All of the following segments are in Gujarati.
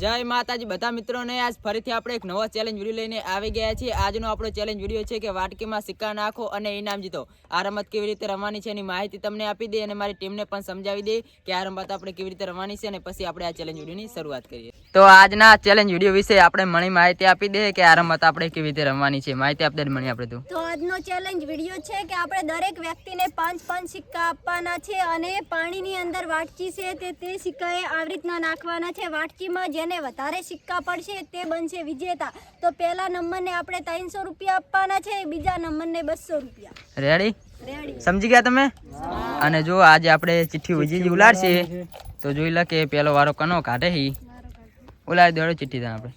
જય માતાજી બધા મિત્રોને આજ ફરીથી આપણે એક નવો ચેલેન્જ વિડીયો લઈને આવી ગયા છીએ। આજનો આપણો ચેલેન્જ વિડીયો છે કે વાટકીમાં સિક્કા નાખો અને ઇનામ જીતો। આ રમત કેવી રીતે રમવાની છે એની માહિતી તમને આપી દે અને મારી ટીમને પણ સમજાવી દે કે આ રમત આપણે કેવી રીતે રમવાની છે અને પછી આપણે આ ચેલેન્જ વિડીયોની શરૂઆત કરીએ। તો આજના ચેલેન્જ વિડીયો વિશે આપણે મણી માહિતી આપી દે કે આ રમત આપણે કેવી રીતે રમવાની છે। માહિતી આપી દે મણી આપણે તો આજનો ચેલેન્જ વિડીયો છે કે આપણે દરેક વ્યક્તિને 5 સિક્કા આપવાના છે અને પાણીની અંદર વાટકી છે તે સિક્કાએ આવી રીતના નાખવાના છે। વાટકીમાં જેને વધારે સિક્કા પડશે તે બનશે વિજેતા। તો પહેલા નંબરને આપણે 300 રૂપિયા આપવાના છે, બીજા નંબરને 200 રૂપિયા। રેડી સમજી ગયા તમે? અને જો આજે આપણે ચિઠ્ઠી વિજી ઉલાડશે તો જોઈ લે કે પેલો વારો કનો કાઢે હી ઉલાડી દેડો ચિઠ્ઠી તને આપણે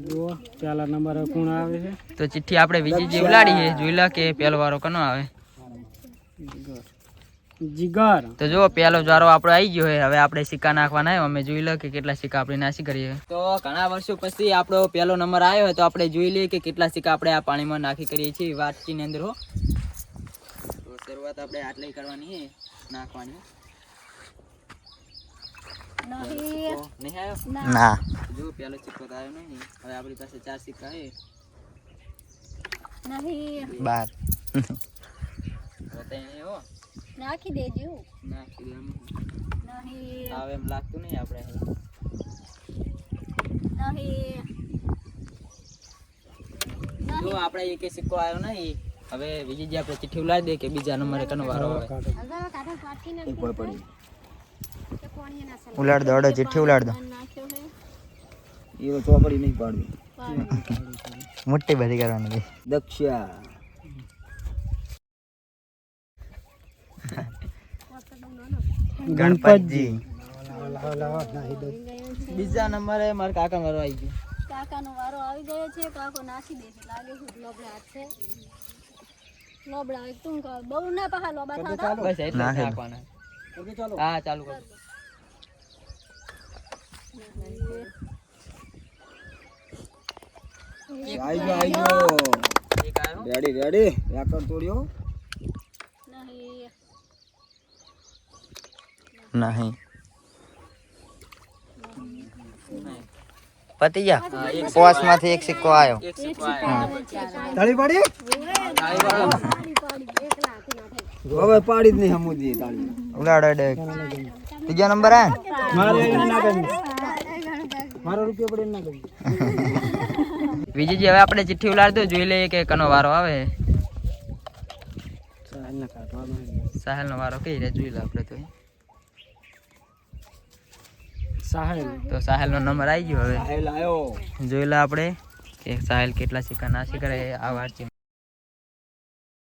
જો પેલા નંબર કોણ આવે છે તો ચિઠ્ઠી આપણે વિજી ઉલાડી છે જોઈ લે કે પેલો વારો કનો આવે જીગર। તો જો પેલો જારો આપણો આવી ગયો છે। હવે આપણે સિક્કા નાખવાના આવ્યો અમે જોઈ લે કે કેટલા સિક્કા આપણે નાસી કરીએ। તો ઘણા વર્ષો પછી આપણો પહેલો નંબર આવ્યો હોય તો આપણે જોઈ લઈએ કે કેટલા સિક્કા આપણે આ પાણીમાં નાખી કરીએ છીએ વાટકીની અંદર હો। તો શરૂઆત આપણે આટલી કરવાની છે નાખવાની। નહીં આવ્યો ના જો પેલો સિક્કો તો આવ્યો નહીં। હવે આપણી પાસે 4 સિક્કા છે નહીં 12 બતાઈ હો નાખી દેજો નાખી દે નહીં આવે એમ લાગતું નહીં આપણે નહીં જો આપણે એક સિક્કો આવ્યો નહીં। હવે બીજી જે આપણે ચિઠ્ઠી ઉલાડી દે કે બીજા નંબરે કનો વારો આવે ઉલાડ દો ચિઠ્ઠી ઉલાડ દો એ ચોપડી નહીં પાડવી મોટી બધી કરવાની દક્ષા ગણપતજી બીજા નંબરે મારા કાકા વારો આવી ગયો। કાકાનો વારો આવી ગયો છે। કાકો નાખી દે છે લાગે છે લોબડા હાથ છે લોબડા તું બહુ ના પહા લોબા થાતા બસ એટલે નાખવાના ચાલો હા ચાલુ કર આવી ગયો એક આવ્યો રેડી રેડી રેકર્ડ તોડ્યો નહીં નહીં પતી ગયા પોસ માંથી એક સિક્કો આવ્યો એક સિક્કો આવ્યો તાળી પાડી હવે પાડી જ નહીં હમુદી તાળી ઉલાડો ત્રીજો નંબર આ મારે ના કરી મારો રૂપિયો પડે ના કરી વિજીજી હવે આપણે ચિઠ્ઠી ઉલાડી દો જોઈ લઈએ કે કનો વારો આવે। સાહેલ નો વારો કઈ રે જોઈ લે આપણે તો સાહેલ તો સાહેલ નો નંબર આવી ગયો। હવે સાહેલ આયો જોઈ લે આપણે કે સાહેલ કેટલા સિક્કા નાસી કરે આ વાટકી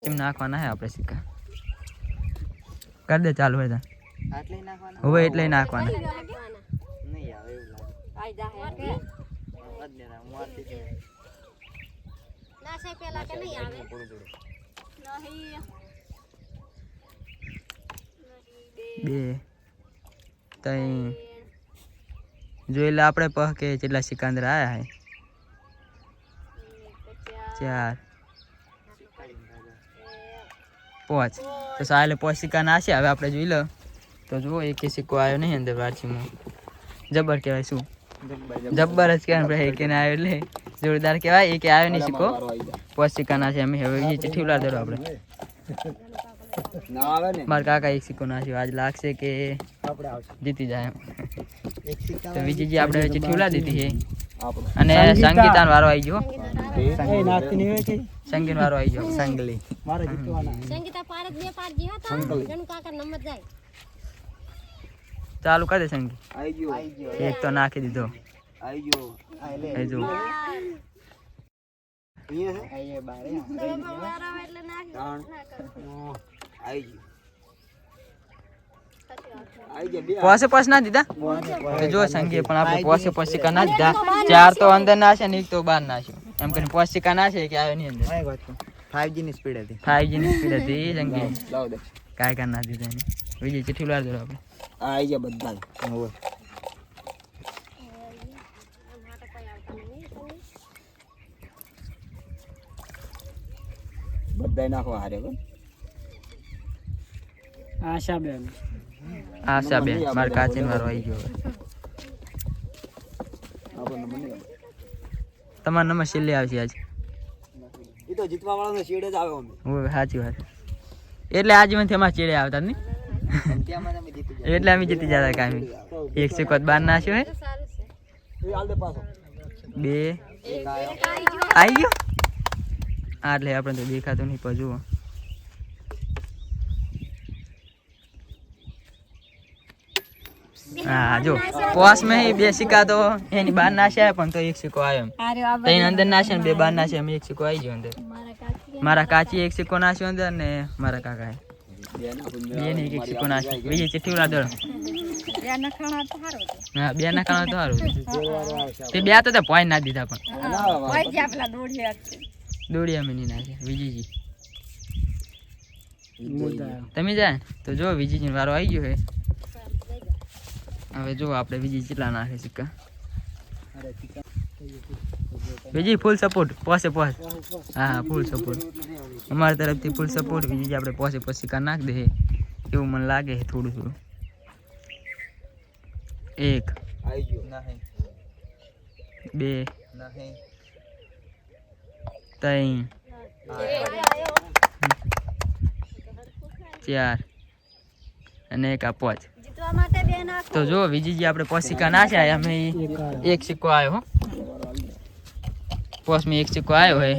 કેમ નાખવાના હે આપણે સિક્કા કર દે ચાલુ હોય આટલે નાખવાના હવે એટલે નાખવાના નહીં આવે એવું લાગે આઈ જા બદલે ના હું આરતી છે ના સાહેબ પેલા કે નહીં આવે નહીં 2 3 જોઈ લે આપણે પહ કે કેટલા સિક્કા અંદર આયા હે 4 5 તો સાહેલે 5 સિક્કા નાસ્યા। હવે આપણે જોઈ લો તો જુઓ એક સિક્કો આવ્યો નહીં અંદર વાટકીમાં જબર કહેવાય શું જબ્બર જ કહેવાય એક ને આવ્યો એટલે જોરદાર કહેવાય એક આવ્યો નહીં સિક્કો 5 સિક્કા નાસ્યા અમે હવે એ ચિઠ્ઠી ઉલાડી દો આપણે ના આવે ને મારા કાકા એક સિક્કો નાસ્યો આજ લાગશે કે આપણે આવશે જીતી જાય એક સિક્કા તો વિજીજી આપણે ચિઠ્ઠી ઉલાડી દીધી છે આપણે અને સંગીતાનો વારો આવી ગયો એ નાખતી નહીં હોય કે સંગીત વારો આવી ગયો સંગલી મારે જીતવાના સંગીતા પારત બે પાર જી હતા જણ કાકા નંબર જાય ચાલુ કરી દે સંગીત આવી ગયો એક તો નાખી દીધો આવી ગયો એ જો અહીંયા છે આયે બારે વારો એટલે નાખી આવી ગયો આવી ગયા બે પોસે પોસ ના દીધા તો જો સંગીત પણ આપણે પોસે પોસ સિક્કા ના દીધા 4 તો અંદર નાશે ને એક તો બહાર નાખ્યો એમ કરીને પોસ સિક્કા નાશે કે આવ્યો નહીં અંદર આય વાત 5G ની સ્પીડ હતી 5G ની સ્પીડ હતી સંગીત લાવ દે કાંઈ કાંઈ ના દીધા એને બીજી ચિઠ્ઠી ઉલાડી દો આપણે આવી ગયા બધા હોવે બધાય નાખવા હારે આશાબેન. આશાબેન મારા કાચીન વાળો આવી ગયો હવે. તમારો નંબર છેલ્લે આવશે આજ. એ તો જીતવા વાળાનો શેડ જ આવે અમે. હું સાચી વાત છે. એટલે આજ મને અમારા ચેડે આવતા ને ત્યાંમાં અમે જીતી જાય. એટલે અમે જીતી જતા કામી. એક સિક્કો બાર નાખ્યો હે. એ હાલ દે પાછો. 2 એક આયો. આવી ગયો. આ એટલે આપણે તો દેખાતું નહીં પણ જુઓ. હા જો પોસ માં 2 સિક્કા તો એની બાર નાખ્યા પણ તો એક સિક્કો આવ્યો એમ. ત્રણ અંદર નાખ્યા ને 2 બાર નાખ્યા એમ એક સિક્કો આવી ગયો અંદર. મારા કાચી એક સિક્કો નાખ્યો અંદર ને મારા કાકા બે ને એક સિક્કો નાખ્યો. બીજી ચિઠ્ઠી ઉડા દો. હા 2 ના ખાણા તો સારું તે 2 તો પોઈન્ટ ના દીધા પણ દોડી અમે નહીં નાખ્યા. વિજીજી તમે જાય તો જો વિજીજી વારો આવી ગયો હે. હવે જો આપણે વિજી કેટલા નાખે સિક્કા. વિજી ફૂલ સપોર્ટ પોસે પોસ. હા ફૂલ સપોર્ટ અમારી તરફથી ફૂલ સપોર્ટ. વિજી આપણે પોસે પોસ સિક્કા નાખ દે એવું મને લાગે છે થોડું થોડું. 1 આવી ગયો. નહીં. 2 નહીં. 3 4 અને એક આ 5. જીતવા માટે 2 નાખો. તો જો વિજીજી આપણે 5 સિક્કા નાખ્યા અમે એક સિક્કો આવ્યો હો. પોસ में 1 સિક્કો આવ્યો હે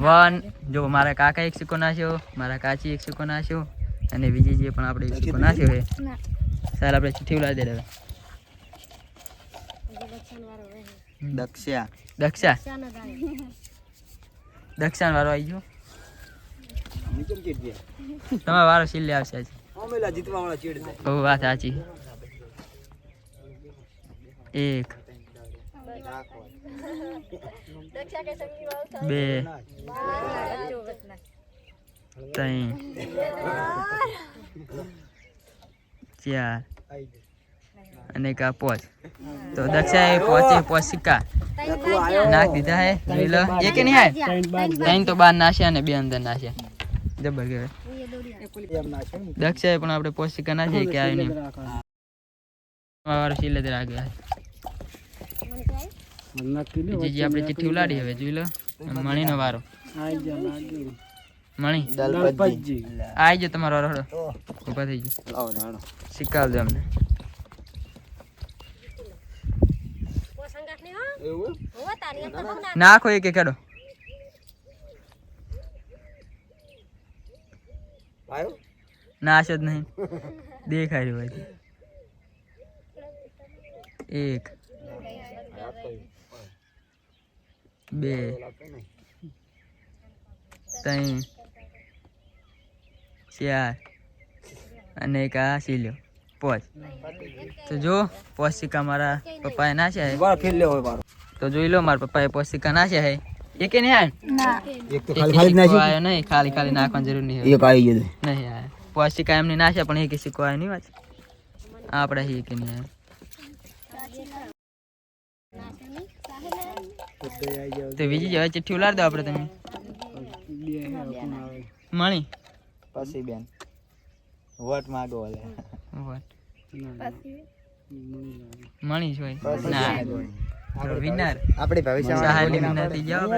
1. જો મારા કાકા 1 સિક્કો નાખ્યો, મારા કાચી 1 સિક્કો નાખ્યો અને વિજીજીએ પણ આપણે 1 સિક્કો નાખ્યો હે. ચાલ આપણે ચિઠ્ઠી ઉલાડી દે. દક્ષા. દક્ષાણ વાળો આવી ગયો. અમે કેમ ચીટ ગયા? તમારો વારો છેલ્લે આવશે આજે. અમે લા જીતવા વાળા ચીડ જાય. બહુ વાત સાચી. 1 2 3 4 અને એક આ 5. તો દક્ષાએ 5 સિક્કા નાખ દીધા હે. જોઈ લો. એક નહીં આય 3 તો બાર નાખ્યા અને 2 અંદર નાખ્યા. જબર કહેવાય. દક્ષાએ પણ આપણે 5 સિક્કા નાખ્યા કે આવ્યું નહીં. વારો છેલ્લે તે રાખ્યો. જીજી આપણે ચિઠ્ઠી ઉલાડી. હવે જોઈ લો મણીનો વારો. મણી આવી ગયો તમારો વારો. ઊભા થઈ ગયો. લાવો જાણો. સિક્કા આપજો અમને. એવું? નાખો એક ખેડો. આયો? નાશ જ નહીં દેખાય રહ્યું હોય. 1 2 3 4 અને એક આ સીલ્યો 5. તો જો 5 સિક્કા મારા પપ્પાએ નાખ્યા હે. વાર ફેર લેવો મારો. તો જોઈ લો મારા પપ્પાએ 5 સિક્કા નાખ્યા હે. એક નહીં આય. એક તો એક ખાલી ખાલી જ સિક્કો નાખી. આયો નહીં. ખાલી ખાલી નાખવાની જરૂર નહીં. એક આવી ગયો. નહીં આયા 5 સિક્કા એમને નાખ્યા પણ એક સિક્કો આવ્યો નહીં. વાત આપણે એક નહીં આવ્યો. તો બીજી હવે ચિઠ્ઠી ઉલાડ દો આપણે. તમે મણી પછી બેન વોટ માંગો ઓલે. મણી જોઈ ના વિનર આપણી ભવિષ્ય સહાયની વિનર થઈ જાવ.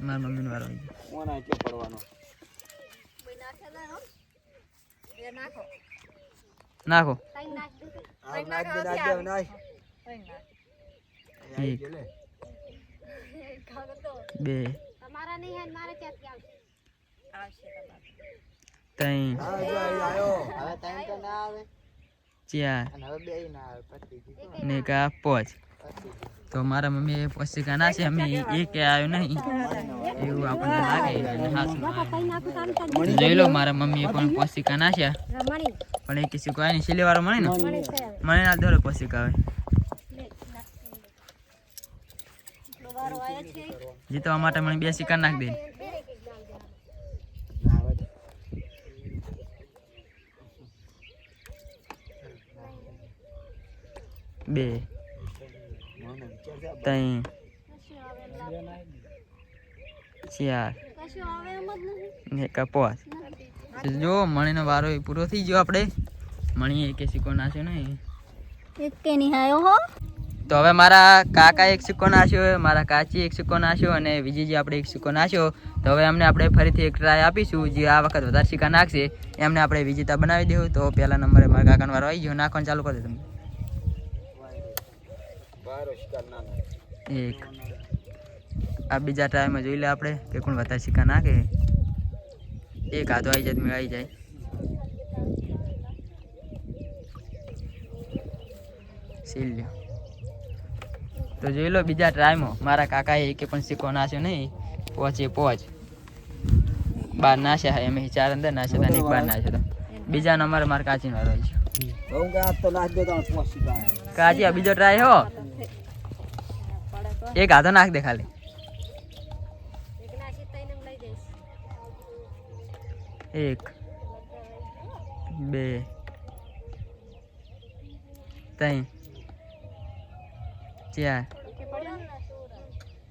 મારા મમ્મીનો વારો આવી ગયો. કોણ આ કે પડવાનો? નાખો. આ નાખ દે નાખ. 1 2 3 આયો. હવે ટાઈમ તો ના આવે. 4 અને હવે બે ના આવે પછી. ને એક આ 5. તો મારા મમ્મીએ 5 સિક્કા નાખ્યા. અમે એક આવ્યો નહીં એવું આપણને લાગે. અને હાથમાં આવ્યો. તો જોઈ લો મારા મમ્મીએ પણ 5 સિક્કા નાખ્યા પણ એક સિક્કો આવ્યો નહીં. છેલ્લે વાળો મળે ને મને ના દોડે 5 સિક્કા આવે. જીતવા માટે મને 2 સિક્કા નાખ દે. 2 3 4 ને 5. જો મણીનો વારો એ પૂરો થઈ ગયો. આપણે મણી એક સિક્કો નાખ્યો ને એક કે નિહાયો હો. તો હવે મારા કાકા એક સિક્કો નાખ્યો, મારા કાચી એક સિક્કો નાખ્યો અને વિજીજી આપણે એક સિક્કો નાખ્યો. તો હવે અમને આપણે ફરીથી એક ટ્રાય આપીશું. જે આ વખત વધારે સિક્કા નાખશે એમને આપણે વિજેતા બનાવી દેવું. તો પહેલા નંબરે મારા કાકાનો વારો આવી ગયો. નાખવાનું ચાલુ કરી દે તમે. એક આ બીજા ટ્રાયમાં જોઈ લે આપણે કે કોણ વધારે સિક્કા નાખે. એક હાથો આવી જાય મેળ આવી જાય. સીલ લ્યો. તો જોઈ લો બીજા ટ્રાયમાં મારા કાકાએ એક પણ સિક્કો નાખ્યો નહીં. પહોંચે પહોંચ બાર નાખ્યા એમ 4 અંદર નાખ્યા હતા ને 1 બાર નાખ્યો હતો. બીજા નંબરે મારા કાચીનો વારો આવી ગયો. કાચી આ બીજો ટ્રાય હો. એક હાથો નાખ દે ખાલી. એક 2 3 4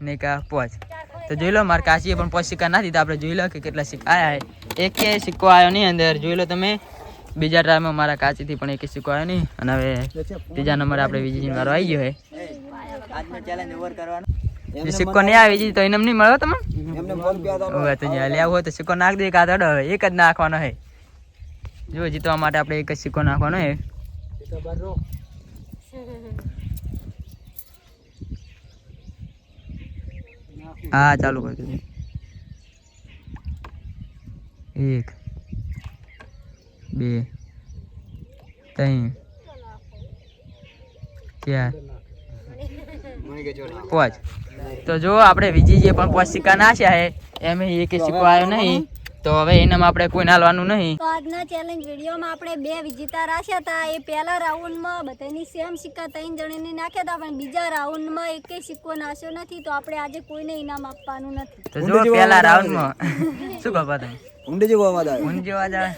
ને કા 5. તો જોઈ લો મારા કાચીએ પણ 5 સિક્કા ના દીધા. આપણે જોઈ લો કે કેટલા સિક્કા આવ્યા. એક સિક્કો આવ્યો નહીં અંદર. જોઈ લો તમે બીજા ટ્રાયમાં મારા કાચીથી પણ એક સિક્કો આવ્યો નહીં. અને હવે ત્રીજા નંબરે આપણે વિજીજીનો વારો આવી ગયો છે. આજનો ચેલેન્જ ઓવર કરવાનો. જે સિક્કો નહીં આવે વિજી તો એને નહીં મળ્યો તમે. હવે તો જ્યાં લેવું હોય તો સિક્કો નાખ દે. એક હાથ એક જ નાખવાનો છે. જો જીતવા માટે આપણે એક જ સિક્કો નાખવાનો છે. હા ચાલુ કરી દીધું. 1 2 3 4 5. તો જો આપણે વિજીજીએ પણ 5 સિક્કા નાખ્યા છે. એમ એક સિક્કો આવ્યો નહીં. તો હવે એનામાં આપણે કોઈ નાલવાનું નહીં. તો આજના ચેલેન્જ વિડીયોમાં આપણે 2 વિજેતા રાખ્યા હતા. એ પહેલા રાઉન્ડમાં બધાની સેમ સિક્કા 3 જણાને નાખ્યા હતા, પણ બીજા રાઉન્ડમાં એકેય સિક્કો નાખ્યો નથી. તો આપણે આજે કોઈને ઇનામ આપવાનું નથી. તો જો પહેલા રાઉન્ડમાં શું કહો તમે? ઊંડી જેવો અવાજ આવે. ઊંઘ જેવા જાય.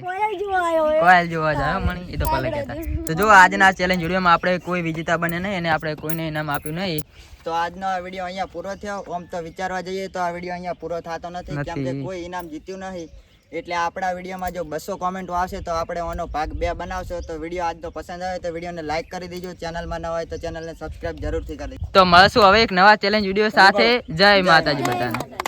કોયલ જોવા આવ્યો એ. કોયલ જોવા જાય મણી. એ તો પહેલા કહેતા. તો જો આજના ચેલેન્જ વિડીયોમાં આપણે કોઈ વિજેતા બને નહીં અને આપણે કોઈને ઇનામ આપ્યું નહીં. તો આજનો આ વિડીયો અહીંયા પૂરો થયો. આમ તો વિચારવા જઈએ તો આ વિડીયો અહીંયા પૂરો થતો નથી, કેમ કે કોઈ ઇનામ જીત્યું નહીં. એટલે આપણા વિડીયોમાં જો 200 કોમેન્ટો આવશે તો આપણે આનો ભાગ 2 બનાવશો. તો વિડીયો આજનો પસંદ આવે તો વિડીયોને લાઈક કરી દેજો. ચેનલમાં ન હોય તો ચેનલને સબસ્ક્રાઇબ જરૂરથી કરી દેજો. તો મળશું હવે એક નવા ચેલેન્જ વિડીયો સાથે. જય માતાજી બધાને.